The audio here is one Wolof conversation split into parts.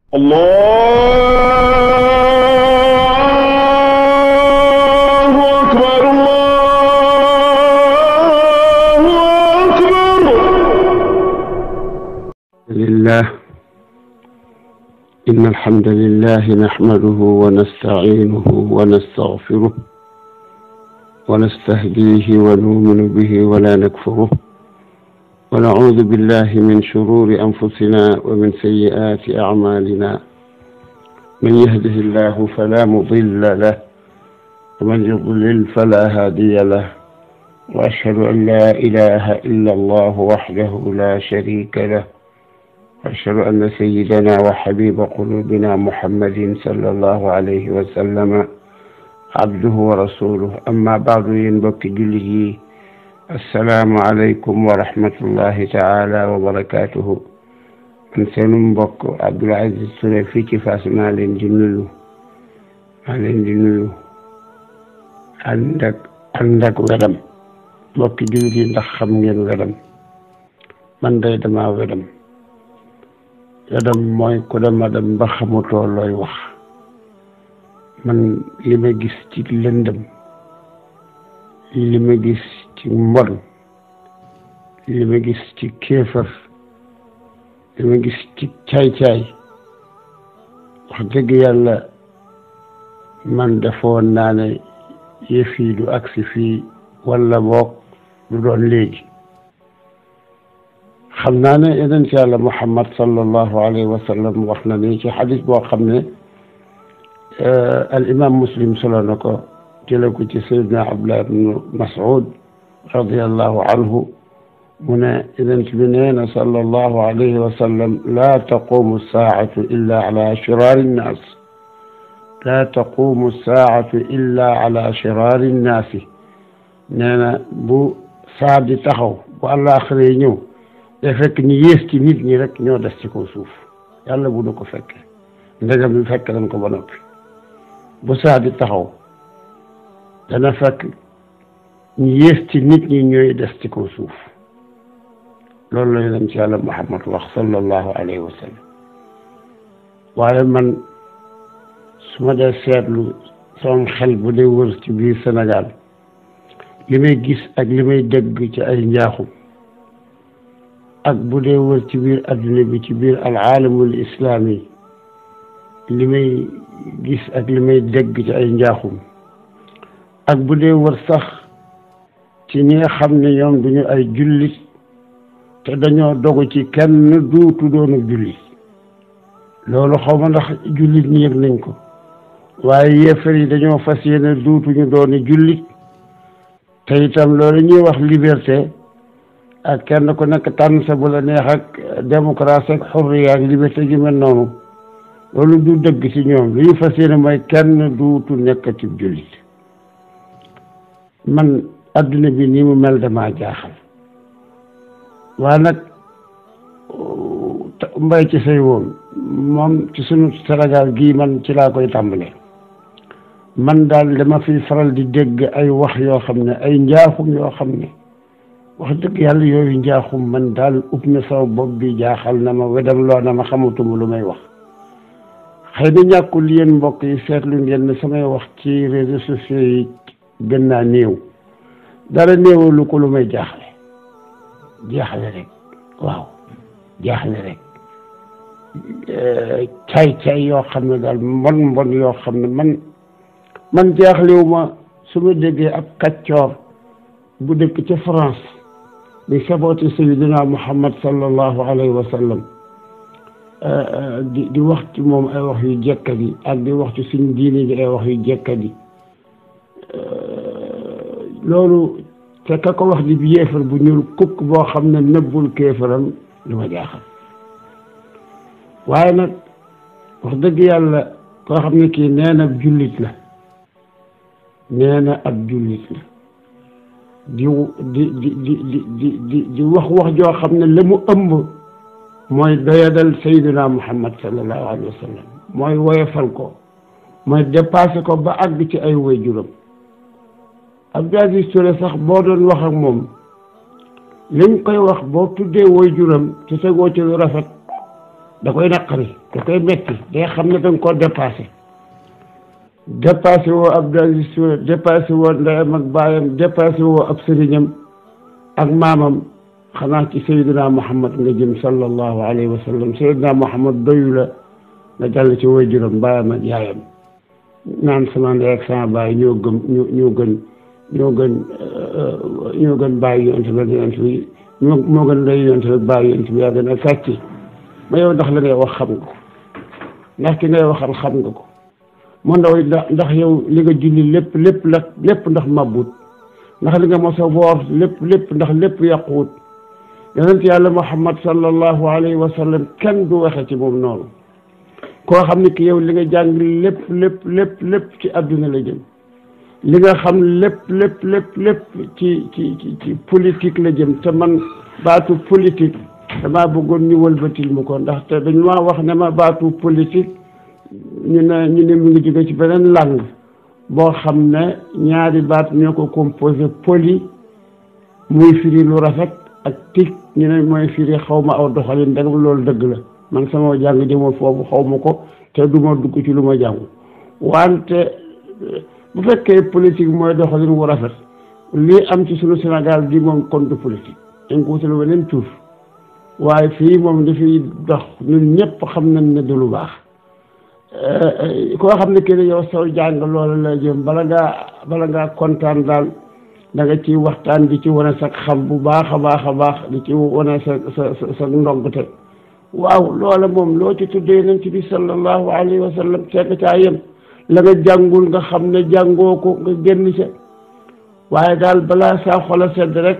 الله أكبر الله أكبر. لله إن الحمد لله نحمده ونستعينه ونستغفره ونستهديه ونؤمن به ولا نكفره ونعوذ بالله من شرور أنفسنا ومن سيئات أعمالنا من يهده الله فلا مضل له ومن يضلل فلا هادي له وأشهد أن لا إله إلا الله وحده لا شريك له وأشهد أن سيدنا وحبيب قلوبنا محمد صلى الله عليه وسلم عبده ورسوله أما بعد ينبك جله السلام عليكم ورحمة الله تعالى وبركاته. من سنم بك عبد العزيز Touré fii ci Fass maa leen di nuyu ànd ak wedam mbokki jullit yi ndax xam ngeen wedam. Man day dama wedam mooy ku dama dem ba xamutoo looy wax. Man li ma gis ci lëndëm, li ma gis ci mbon, li ma gis ci kéefar, li ma gis ci caay-caay, wax dëgg yàlla man defoon naa ne yëf yi du agsi fii walla boog du doon léegi. xam naa ne yonent yàlla Muhammad sallallahu alayhi wa sallam wax na ni ci xadis boo xam ne al imam Muslim solo na ko jële ko ci Seydina Abdullah ibn Mas'ud radiyallahu anhu mu ne yonent bi nee na sallallahu alayhi wa sallam laa taqumu saa'atu illa ala shiraari nnaas laa taqumu saa'atu illa ala shiraari nnaasi. nee na bu saa di taxaw bu àllaaxira ñëw te fekk ñu yées ci nit ñi rek ñoo des ci kaw suuf. yàlla bu nu ko fekke ndegam bi fekk nañ ko ba noppi. bu saa di taxaw dana fekk ñu yées ci nit ñi ñooy des ci kaw suuf. loolu la yonent ci yàlla Muhammad wax sallallahu alayhi wa sallam. waaye man su ma dee seetlu sama xel bu dee wër ci biir Sénégal li may gis ak li may dégg ci ay njaaxum ak bu dee wër ci biir adduna bi ci biir al aalamul islaami li may gis ak li may dégg ci ay njaaxum ak bu dee wër sax ci ñi nga xam ne ñoom duñu ay jullit te dañoo dogu ci kenn duutu doonu jullit. loolu xaw ma ndax jullit ñi yëg nañ ko waaye yéefar yi dañoo fas yéene duutuñu dooni jullit te itam loolu ñuy wax liberté ak kenn ku nekk tànn sa bu la neex ak démocratie ak xurriya ak liberté gi mel noonu loolu du dëgg ci ñoom li ñu fas yéene mooy kenn duutu nekkati jullit. man adduna bi nii mu mel damaa jaaxal. waaye nag mbay ci say woon moom ci sunu Sénégal gii man ci laa koy tàmbalee. man daal dama fi faral di dégg ay wax yoo xam ne ay njaaxum yoo xam ne wax dëgg yàlla yooyu njaaxum man daal ub na saw bopp bi jaaxal na ma wedam loo na ma xamatuma lu may wax. xëy na ñàkkul yéen mbokk yi seetlu ngeen ne samay wax ci réseaux sociaux yi gën naa néew dara néewalu ko lu may jaaxle rek. waaw jaaxle rek. caay yoo xam ne daal mbon yoo xam ne man jaaxlewu ma su ma déggee ab kaccoor bu dëkk ca France di sabooti sayyidina Muhammad sallallahu alayhi wa sallam di wax ci moom ay wax yu jekkadi ak di wax ci suñu diine ji ay wax yu jekkadi loolu te ka ko wax di bi yéefar bu ñuul kukk boo xam ne nëbbul kéefaram lu ma jaaxal. waaye nag wax dëgg yàlla koo xam ne kii nee na ab jullit la di wax joo xam ne la mu ëmb mooy doyadal sayyidina Muhammad sallallahu alayhi wa sallam mooy woyofal ko mooy dépassé ko ba àgg ci ay waajuram. Abdou Aziz Touré sax boo doon wax ak moom liñ koy wax boo tuddee waajuram te tegoo ci lu rafet da koy naqari da koy metti day xam ne danga koo dépassé woo Abdou Aziz Touré dépassé woo ndeyam ak baayam dépassé woo ab sëriñam ak maamam xanaa ci Seydina Muhammad nga jëm sallallahu alayhi wa sallam Seydina Muhammad doyu la nga jàll ci waajuram baayam ak yaayam naan sama ndey ak sama baay ñoo gën bàyyi yonent bi moo gën ndey yonent bi bàyyi yonent bi yaa gën a sàcc ma yow ndax la ngay wax xam nga ko ndax ki ngay waxal xam nga ko mu ndaw ndax yow li nga julli lépp ndax mabut ndax li nga mos a woor lépp ndax lépp yàquwut yonent yàlla Muhammad sallallahu alayhi wa sallam kenn du waxe ci moom noonu koo xam ne ki yow li nga jàng lépp ci àdduna la jëm li nga xam lépp ci politique la jëm te man baatu politique damaa bëggoon ñu wëlbatil mu ko ndaxte dañu maa wax ne ma baatu politique ñu ne mu ngi jóge ci beneen langue boo xam ne ñaari baat ñoo ko composé poli muy firi lu rafet ak tic ñu ne mooy firi xaw ma aw doxalin danga loolu dëgg la man sama jàng jëma foofu xaw ma ko te du ma dugg ci lu ma jàng wante bu fekkee politique mooy doxalin wu rafet lii am ci sunu Sénégal gi moom kon du politique dañ ko wutal weneen tuuf waaye fii moom dafay dox ñun ñëpp xam nañ ne du lu baax koo xam ne kii yow saw jàng loolu la jëm bala ngaa kontaan daal da nga ci waxtaan di ci wane sa xam bu baax a baax di ci wane sa ndongte waaw loola moom loo ci tuddee yonent bi sallallahu alayhi wa sallam seet caa yem la nga jàngul nga xam ne jàngoo ko nga génn ca waaye daal balaa saa xola sedd rek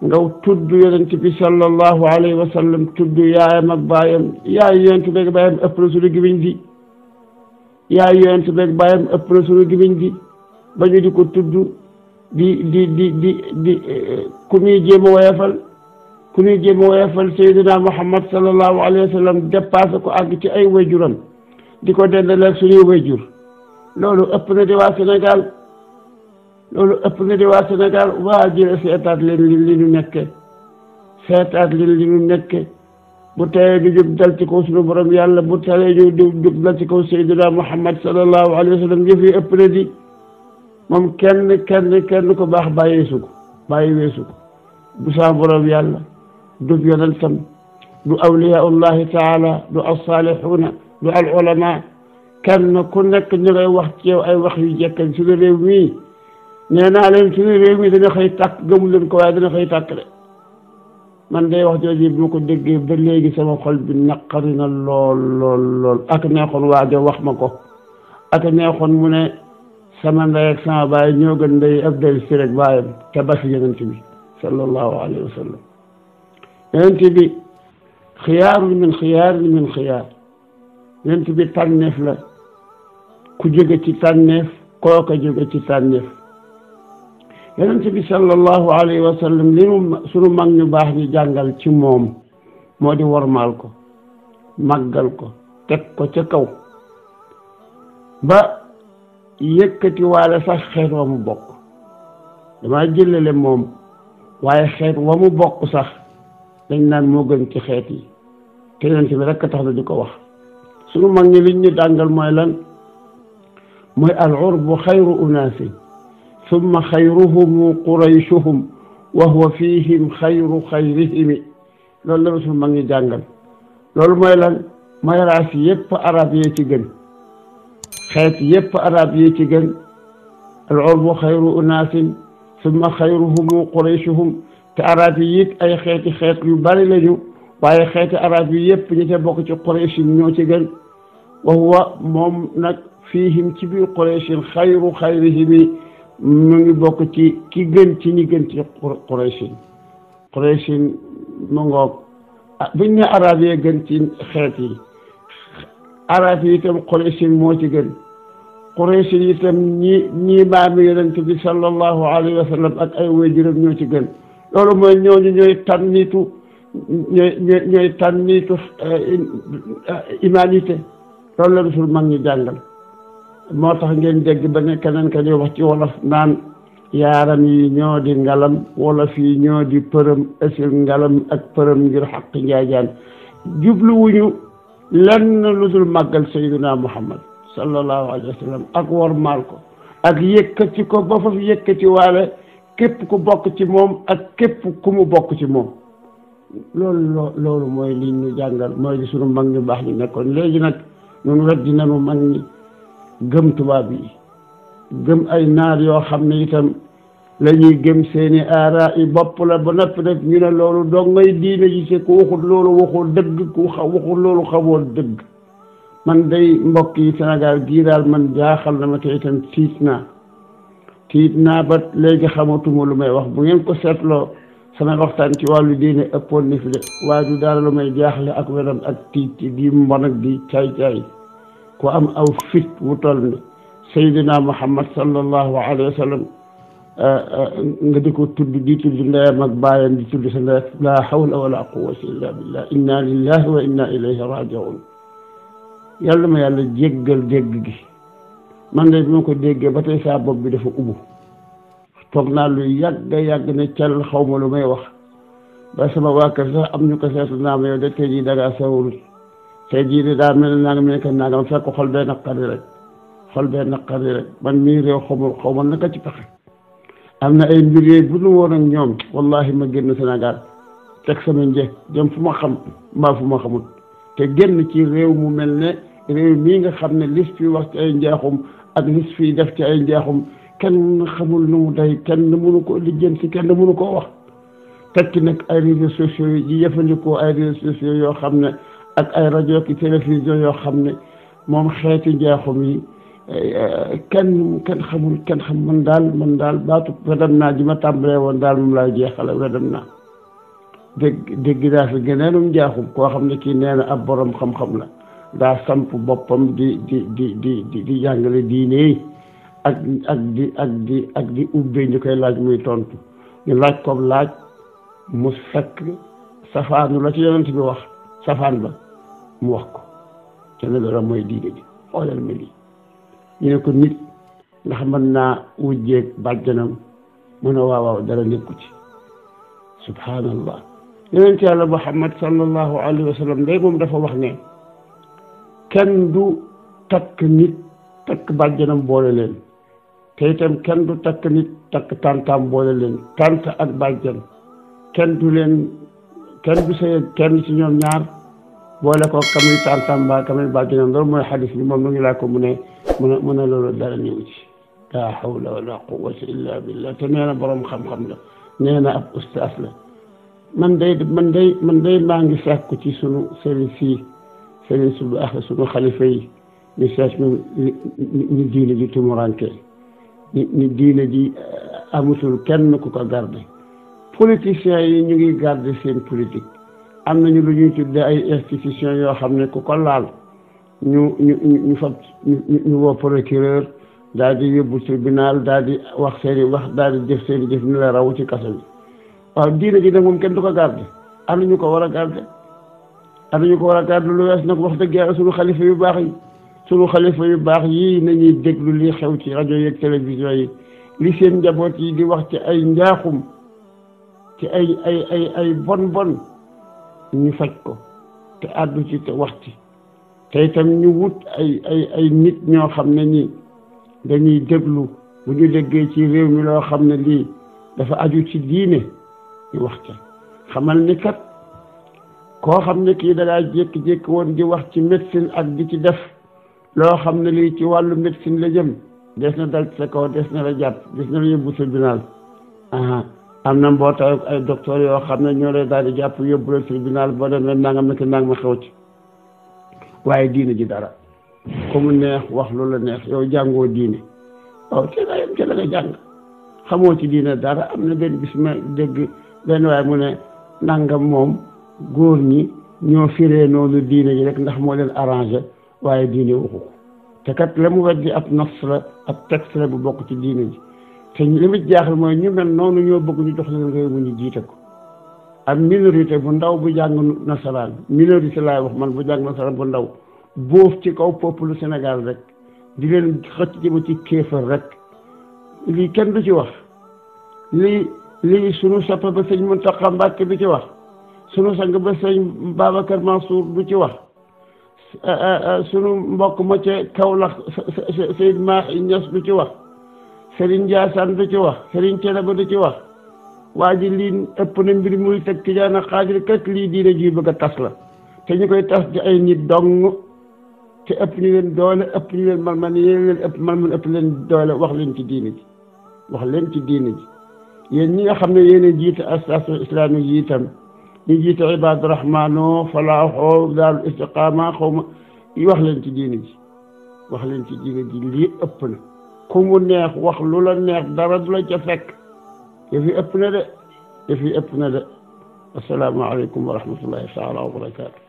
nga tudd yonent bi sallallahu alayhi wa sallam tudd yaayam ak baayam yaay yonent beeg baayam ëpp na suñu gimiñ gi yaay yonent beeg baayam ëpp na suñu gimiñ gi ba ñu di ko tudd di ku ñuy jéem a woyefal Seydina Muhammad sallallahu alayhi wa sallam dépassé ko àgg ci ay wayjuram di ko dendaleeg suñuy wayjur loolu ëpp na di waa Sénégal waa jële seetaat leen li ñu nekke bu tawee du jóg dal ci kaw suñu borom yàlla bu tawee du jóg dal ci kaw Seydina Muhammad sallallahu alayhi wa sallam yëf yi ëpp na di moom kenn ko baax bàyyi weesu ko du sa borom yàlla du yonentam du awliyaullahi taala du alsaalixuuna du al ulama kenn ku nekk ñu ngay wax ci yow ay wax yu jekkañ suñu réew mii nee naa leen suñu réew mii dana xëy tàkk gëmu leen ko waaye dana xëy tàkk de man day wax jooju bi ma ko déggee ba léegi sama xol bi naqari na lool ak neexoon waajo wax ma ko ak neexoon mu ne sama ndey ak sama baay ñoo gën ndey Abdou si rek baayam te ba fi yonent bi sallallahu alayhi wa sallam yonent bi xiyaarun min xiyaar yonent bi tànneef la ku jóge ci tànneef kooka jóge ci tànneef yonent bi sallallahu alayhi wa sallam li nu sunu mag ñu baax ñu jàngal ci moom moo di wormaal ko màggal ko teg ko ca kaw ba yëkkati waale sax xeet wa mu bokk dama jëlale moom waaye xeet wa mu bokk sax dañ naan moo gën ci xeet yi te yonent bi rekk tax na di ko wax sunu mag ñi liñ ñu jàngal mooy lan mooy al urbu xayru unaasin summa xayruhum qurayshuhum wa huwa fihim xayru xayrihimi loolu la sunu mag ñi jàngal loolu mooy lan mooy raas yépp arab yee ci gën xeet yépp arab yi ci gën al urbu xayru unaasin summa xayruhum qurayshuhum te arab yi it ay xeet yu bari lañu waaye xeeti arab yi yépp ñi te bokk ci quraysh ñoo ci gën wa huwa moom nag fiihim ci biir qurayshin xayru xayrihimi mu ngi bokk ci ki gën ci ñi gën ci qurayshin mu ngoog buñ ne arab yee gën ci xeet yi arab yi itam qurayshin moo ci gën qurayshin itam ñi maami yonent bi sallallahu alayhi wa sallam ak ay waajuram ñoo ci gën loolu mooy ñooñu ñooy tànnitu humanité loolu la Rasul mag ñi jàngal moo tax ngeen dégg ba ne keneen ka di wax ci wolof naan yaaram yi ñoo di ngalam wolof yi ñoo di përëm ësil ngalam ak përëm ngir xaq njaajaan jubluwuñu lenn lu dul màggal sayyiduna Muhammad sallallahu alayhi wa sallam ak wormaal ko ak yëkkati ko ba fa yëkkati waale képp ku bokk ci moom ak képp ku mu bokk ci moom loolu mooy li ñu jàngal mooy li sunu mag ñu baax ñu nekkoon. léegi nag ñun weddi nañu mag ñi gëm tubaab yi gëm ay naar yoo xam ne itam la ñuy gëm seeni aara yi bopp la ba noppi nag ñu ne loolu doo ngay diine ji se ku waxul loolu waxul dëgg ku waxul loolu xamoo dëgg. man day mbokk yi Sénégal gii daal man jaaxal na ma te itam tiit naa ba léegi xamatuma lu may wax. bu ngeen ko seetloo sama waxtaan ci wàllu diine ëppoon na fi de waaye du dara lu may jaaxle ak wedam ak tiit di mbon ak di caay-caay ku am aw fit wu toll ni Seydina Muhammad sallallahu alayhi wa sallam nga di ko tudd di tudd ndeyam ak baayam di tudd sa ndey la hawla wala quwwata illa billah inna lillahi wa inna ilayhi raji'un. yàlla ma yàlla jéggal dégg gi man de bi ma ko déggee ba tey saa bopp bi dafa ubbu toog naa lu yàgg ne cal xaw ma lu may wax ba sama waa kër sax am ñu ko seetlu naa ma yow de tey jii dangaa sawul tey jii de daa mel naa nga nekk nangam fekk xol bee naqari rek man mii réew xaw ma naka ci pexe. am na ay mbir yooyu bu nu woon ak ñoom wallahi ma génn Sénégal teg sama njëkk dem fu ma xam mbaa fu ma xamul te génn ci réew mu mel ne réew mii nga xam ne lis fi wax ci ay njaaxum ak lis fi def ci ay njaaxum kenn xamul nu mu day kenn mënu ko lijjanti kenn mënu koo wax. tekki nag ay réseaux sociaux yi di jëfandikoo ay réseaux sociaux yoo xam ne ak ay rajo ki télévision yoo xam ne moom xeeti njaaxum yi kenn xam man daal baatu wedam naa ji ma tàmbalee woon daal moom laay jeexale wedam naa dégg daa fi gëneenum njaaxum koo xam ne kii nee na ab borom xam-xam la daa samp boppam di jàngale diine yi ak di ubbee ñu koy laaj muy tontu ñu laaj ko laaj mu fekk safaanu la ci yonent bi wax safaan ba mu wax ko te ne loolu mooy diine ji xoolal ma lii ñu ne ko nit ndax mën naa wujjeeg bàjjanam mu ne waaw dara nekku ci subhanallah. yonent yàlla Muhammad sallallahu alayhi wa sallam day moom dafa wax ne kenn du takk nit takk bàjjanam boole leen te itam kenn du takk nit takk tàntaam boole leen tànt ak bàjjan kenn du sëy kenn ci ñoom ñaar boole ko kamuy tàntaam ba kamuy bàjjanam loolu mooy xadis bi moom nu ngi laa ko mu ne loolu dara ñëw ci la hawla wala quwwata illa billah te nee na borom xam-xam la nee na ab ustaas la man day maa ngi sàkku ci sunu sëriñ su baax sunu xalifa yi ñu seet ñu diine ji tumuranke ñu diine ji amatul kenn ku ko garde politiciens yi ñu ngi garde seen politique am nañu lu ñuy tudde ay institutions yoo xam ne ku ko laal ñu woo procureur daal di yóbbu tribunal daal di wax seeni wax daal di jëf seeni jëf ñu la raw ci kaso bi waaw diine ji nag moom kenn du ko garde am nañu ko war a garde lu wees nag wax dëgg yàlla sunu xalifa yu baax yii nañuy déglu li xew ci rajo yeeg télévision yi li seen njaboot yi di wax ci ay njaaxum ci ay bon ñu faj ko te àddu ci te wax ci te itam ñu wut ay nit ñoo xam ne nii dañuy déglu bu ñu déggee ci réew mi loo xam ne lii dafa aju ci diine ñu wax ca xamal ni kat koo xam ne kii da ngaa jékki-jékki woon di wax ci médecine ak di ci def loo xam ne lii ci wàllu médecine la jëm des na dal ci sa kaw des na la jàpp des na la yóbbu tribunal am na mbootaay ay docteur yoo xam ne ñoo lay daal di jàpp yóbbu la tribunal boo demee nangam na ki nang ma xew ci waaye diine ji dara ku mu neex wax lu la neex yow jàngoo diine waaw te nga yem ci la nga jàng xamoo ci diine dara. am na benn bis ma dégg benn waaye mu ne nangam moom góor ñi ñoo firee noonu diine ji rek ndax moo leen arrangé waaye diine waxu ko te kat la mu weddi ab nas la ab texte la bu bokk ci diine ji te li mu jaaxal mooy ñu mel noonu ñoo bëgg ñu jox leen réew mu ñu jiite ko. ak minorité bu ndaw bu jàng nasaraan minorité laay wax man bu jàng nasaraan bu ndaw boof ci kaw peuple Sénégal rek di leen xëcc jëma ci kéefar rek lii kenn du ci wax lii sunu soppa ba sëñ Mountakha Mbacké du ci wax sunu sang ba sëñ Babacar Mansour du ci wax sunu mbokk ma ca Kaolack Seyd Mahi Niass du ci wax Serigne Ndiassane du ci wax Serigne Thiénaba du ci wax waa ji lii ëpp na mbir muy teg Tijaan ak Xaadir kat lii diine ji bëgg a tas la te ñu koy tas di ay nit dong te ëpp ñu leen doole ëpp ñu leen man yéen leen ëpp man ëpp leen doole wax leen ci diine ji wax leen ci diine ji yéen ñi nga xam ne yéen a jiite association islamique yi itam ñu jiite Ibaadu Rahmaano Falaaxoo Daarul Istiqaama xaw ma wax leen ci diine ji wax leen ci diine ji lii ëpp na ku mu neex wax lu la neex dara du la ca fekk yëf yi ëpp na de yëf yi ëpp na de assalaamu aleykum wa rahmatullahi taala wa barakaatu